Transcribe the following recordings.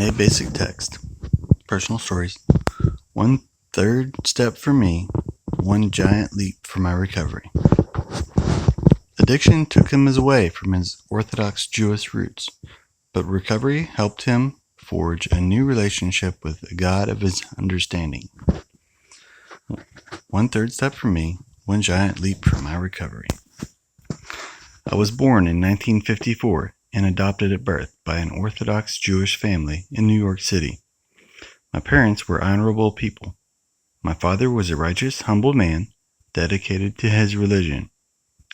A basic text. Personal stories. 1/3 step for me, one giant leap for my recovery. Addiction took him away from his Orthodox Jewish roots, but recovery helped him forge a new relationship with the God of his understanding. 1/3 step for me, one giant leap for my recovery. I was born in 1954 and adopted at birth by an Orthodox Jewish family in New York City. My parents were honorable people. My father was a righteous, humble man, dedicated to his religion.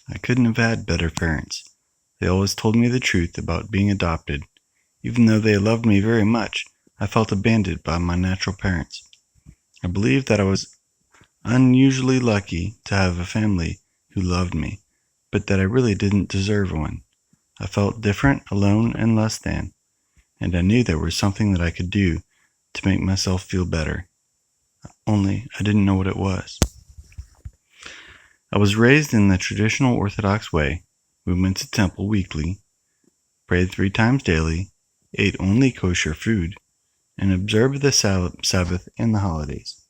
I couldn't have had better parents. They always told me the truth about being adopted. Even though they loved me very much, I felt abandoned by my natural parents. I believed that I was unusually lucky to have a family who loved me, but that I really didn't deserve one. I felt different, alone, and less than, and I knew there was something that I could do to make myself feel better. Only I didn't know what it was. I was raised in the traditional Orthodox way. We went to temple weekly, prayed 3 times daily, ate only kosher food, and observed the Sabbath and the holidays.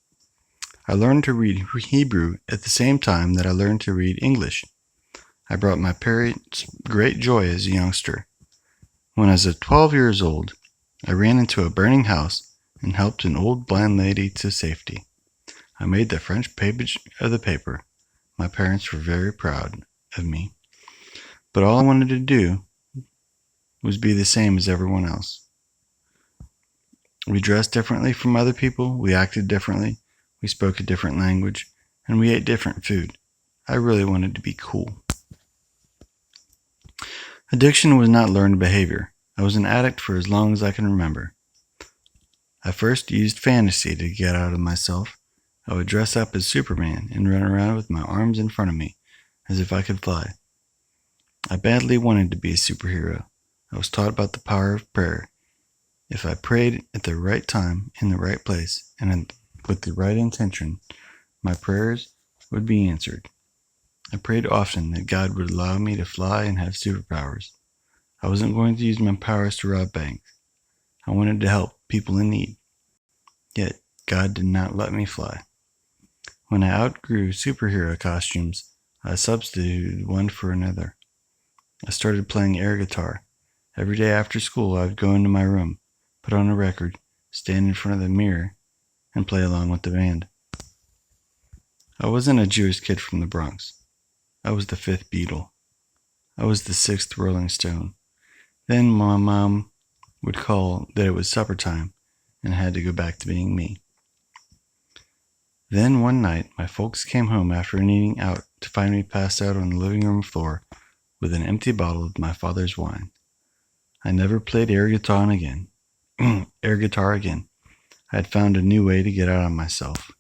I learned to read Hebrew at the same time that I learned to read English. I brought my parents great joy as a youngster. When I was 12 years old, I ran into a burning house and helped an old blind lady to safety. I made the front page of the paper. My parents were very proud of me. But all I wanted to do was be the same as everyone else. We dressed differently from other people, we acted differently, we spoke a different language, and we ate different food. I really wanted to be cool. Addiction was not learned behavior. I was an addict for as long as I can remember. I first used fantasy to get out of myself. I would dress up as Superman and run around with my arms in front of me, as if I could fly. I badly wanted to be a superhero. I was taught about the power of prayer. If I prayed at the right time, in the right place, and with the right intention, my prayers would be answered. I prayed often that God would allow me to fly and have superpowers. I wasn't going to use my powers to rob banks. I wanted to help people in need. Yet, God did not let me fly. When I outgrew superhero costumes, I substituted one for another. I started playing air guitar. Every day after school, I would go into my room, put on a record, stand in front of the mirror, and play along with the band. I wasn't a Jewish kid from the Bronx. I was the 5th Beatle. I was the 6th Rolling Stone. Then my mom would call that it was supper time, and I had to go back to being me. Then one night, my folks came home after an evening out to find me passed out on the living room floor with an empty bottle of my father's wine. I never played air guitar again. I had found a new way to get out of myself.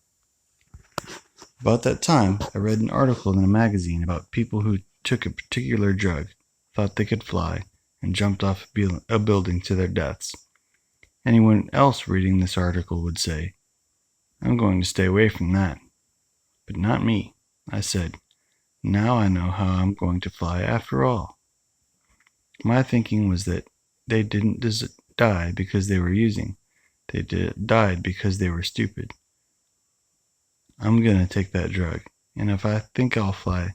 About that time, I read an article in a magazine about people who took a particular drug, thought they could fly, and jumped off a building to their deaths. Anyone else reading this article would say, "I'm going to stay away from that." But not me. I said, "Now I know how I'm going to fly after all." My thinking was that they didn't die because they were using. They died because they were stupid. I'm going to take that drug, and if I think I'll fly,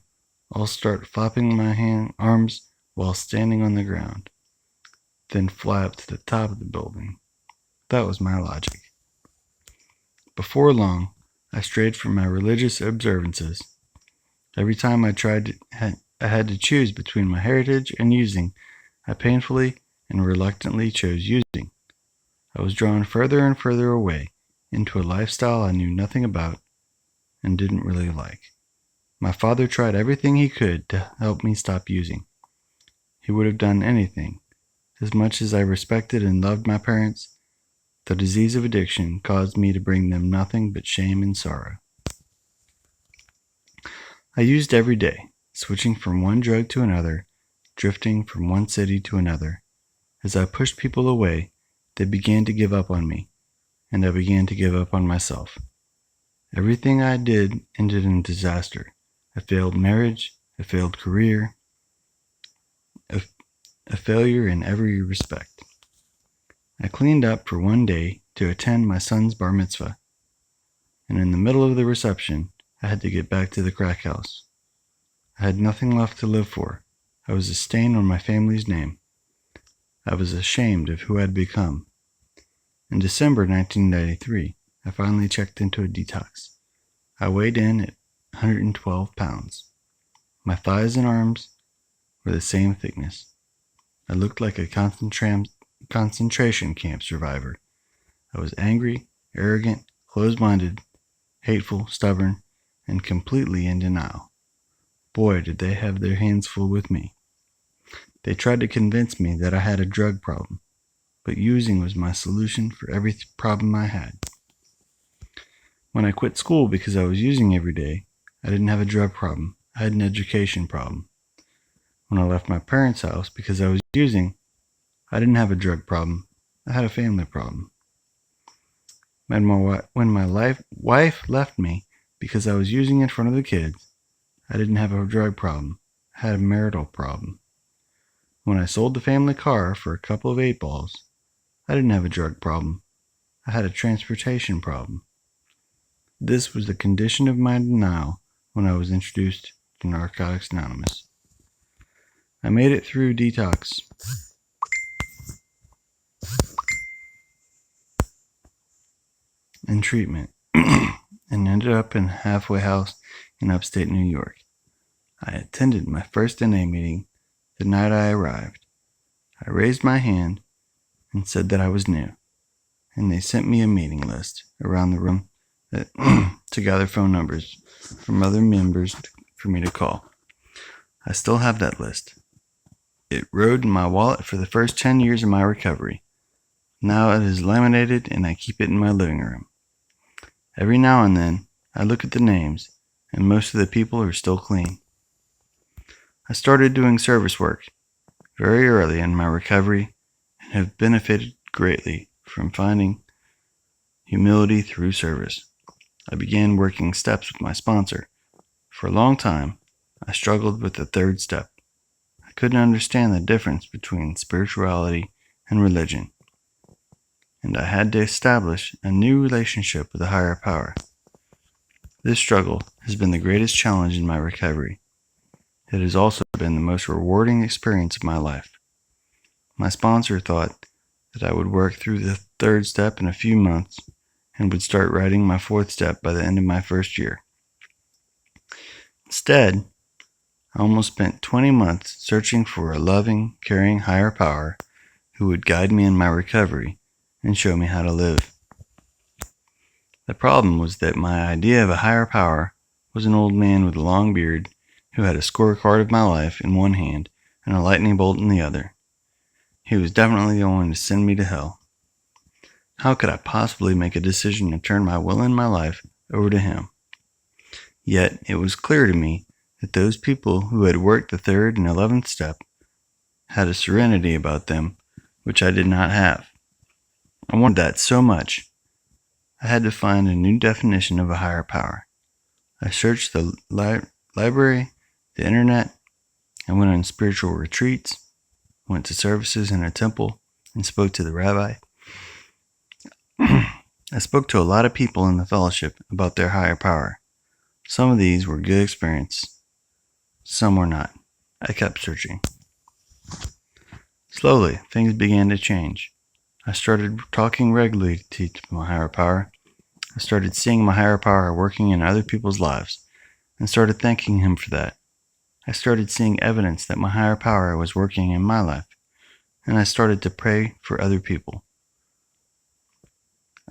I'll start flapping my arms while standing on the ground, then fly up to the top of the building. That was my logic. Before long, I strayed from my religious observances. Every time I had to choose between my heritage and using, I painfully and reluctantly chose using. I was drawn further and further away into a lifestyle I knew nothing about and didn't really like. My father tried everything he could to help me stop using. He would have done anything. As much as I respected and loved my parents, the disease of addiction caused me to bring them nothing but shame and sorrow. I used every day, switching from one drug to another, drifting from one city to another. As I pushed people away, they began to give up on me, and I began to give up on myself. Everything I did ended in disaster. A failed marriage, a failed career, a failure in every respect. I cleaned up for one day to attend my son's bar mitzvah, and in the middle of the reception, I had to get back to the crack house. I had nothing left to live for. I was a stain on my family's name. I was ashamed of who I had become. In December 1993, I finally checked into a detox. I weighed in at 112 pounds. My thighs and arms were the same thickness. I looked like a concentration camp survivor. I was angry, arrogant, closed-minded, hateful, stubborn, and completely in denial. Boy, did they have their hands full with me. They tried to convince me that I had a drug problem, but using was my solution for every problem I had. When I quit school because I was using every day, I didn't have a drug problem. I had an education problem. When I left my parents' house because I was using, I didn't have a drug problem. I had a family problem. When my wife left me because I was using in front of the kids, I didn't have a drug problem. I had a marital problem. When I sold the family car for a couple of 8-balls, I didn't have a drug problem. I had a transportation problem. This was the condition of my denial when I was introduced to Narcotics Anonymous. I made it through detox. And treatment, and ended up in a halfway house in upstate New York. I attended my first NA meeting the night I arrived. I raised my hand and said that I was new, and they sent me a meeting list around the room to gather phone numbers from other members for me to call. I still have that list. It rode in my wallet for the first 10 years of my recovery. Now it is laminated and I keep it in my living room. Every now and then, I look at the names, and most of the people are still clean. I started doing service work very early in my recovery and have benefited greatly from finding humility through service. I began working steps with my sponsor. For a long time, I struggled with the third step. I couldn't understand the difference between spirituality and religion, and I had to establish a new relationship with a higher power. This struggle has been the greatest challenge in my recovery. It has also been the most rewarding experience of my life. My sponsor thought that I would work through the third step in a few months and would start writing my fourth step by the end of my first year. Instead, I almost spent 20 months searching for a loving, caring higher power who would guide me in my recovery and show me how to live. The problem was that my idea of a higher power was an old man with a long beard who had a scorecard of my life in one hand and a lightning bolt in the other. He was definitely going to send me to hell. How could I possibly make a decision to turn my will and my life over to him? Yet it was clear to me that those people who had worked the third and 11th step had a serenity about them which I did not have. I wanted that so much. I had to find a new definition of a higher power. I searched the library, the internet, I went on spiritual retreats, went to services in a temple, and spoke to the rabbi. I spoke to a lot of people in the fellowship about their higher power. Some of these were good experiences. Some were not. I kept searching. Slowly, things began to change. I started talking regularly to my higher power. I started seeing my higher power working in other people's lives and started thanking him for that. I started seeing evidence that my higher power was working in my life, and I started to pray for other people.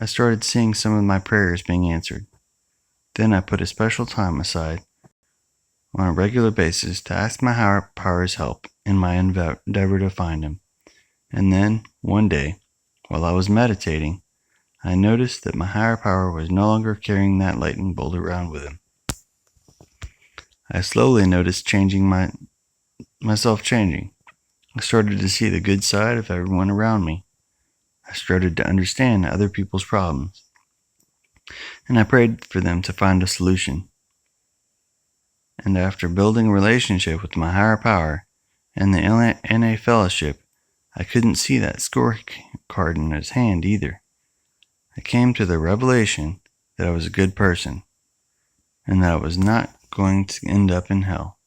I started seeing some of my prayers being answered. Then I put a special time aside on a regular basis to ask my higher power's help in my endeavor to find him. And then, one day, while I was meditating, I noticed that my higher power was no longer carrying that lightning bolt around with him. I slowly noticed myself changing. I started to see the good side of everyone around me. I started to understand other people's problems, and I prayed for them to find a solution. And after building a relationship with my higher power and the NA fellowship, I couldn't see that scorecard in his hand either. I came to the revelation that I was a good person and that I was not going to end up in hell.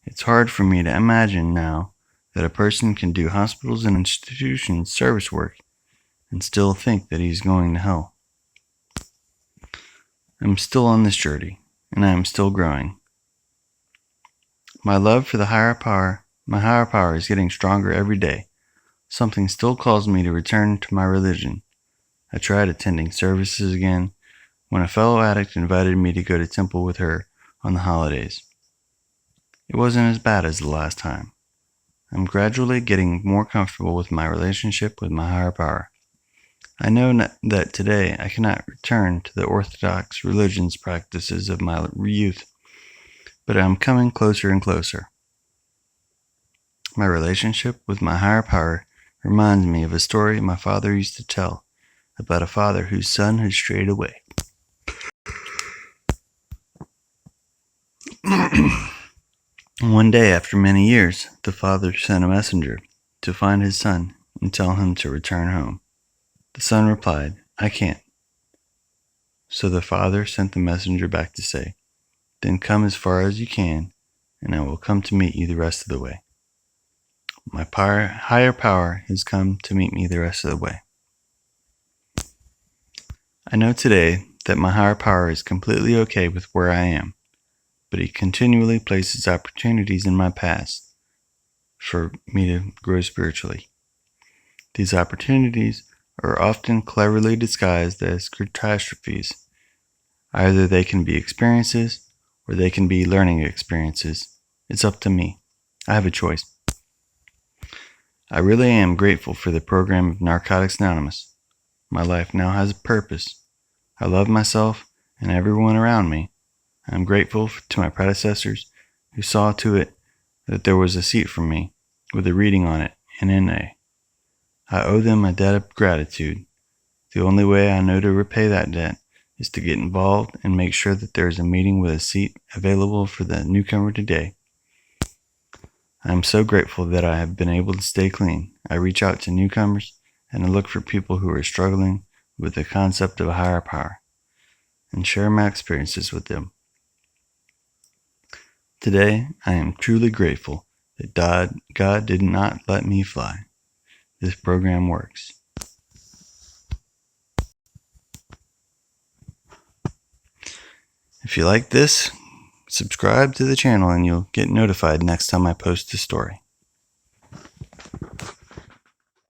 It's hard for me to imagine now that a person can do hospitals and institutions service work and still think that he's going to hell. I'm still on this journey, and I am still growing. My love for my higher power is getting stronger every day. Something still calls me to return to my religion. I tried attending services again when a fellow addict invited me to go to temple with her on the holidays. It wasn't as bad as the last time. I'm gradually getting more comfortable with my relationship with my higher power. I know that today I cannot return to the orthodox religion's practices of my youth, but I am coming closer and closer. My relationship with my higher power reminds me of a story my father used to tell about a father whose son had strayed away. One day, after many years, the father sent a messenger to find his son and tell him to return home. The son replied, "I can't." So the father sent the messenger back to say, "Then come as far as you can, and I will come to meet you the rest of the way." My higher power has come to meet me the rest of the way. I know today that my higher power is completely okay with where I am, but he continually places opportunities in my past for me to grow spiritually. These opportunities are often cleverly disguised as catastrophes. Either they can be experiences or they can be learning experiences. It's up to me. I have a choice. I really am grateful for the program of Narcotics Anonymous. My life now has a purpose. I love myself and everyone around me. I am grateful to my predecessors who saw to it that there was a seat for me with a reading on it in NA. I owe them a debt of gratitude. The only way I know to repay that debt is to get involved and make sure that there is a meeting with a seat available for the newcomer today. I am so grateful that I have been able to stay clean. I reach out to newcomers and I look for people who are struggling with the concept of a higher power and share my experiences with them. Today, I am truly grateful that God did not let me fly. This program works. If you like this, subscribe to the channel and you'll get notified next time I post a story.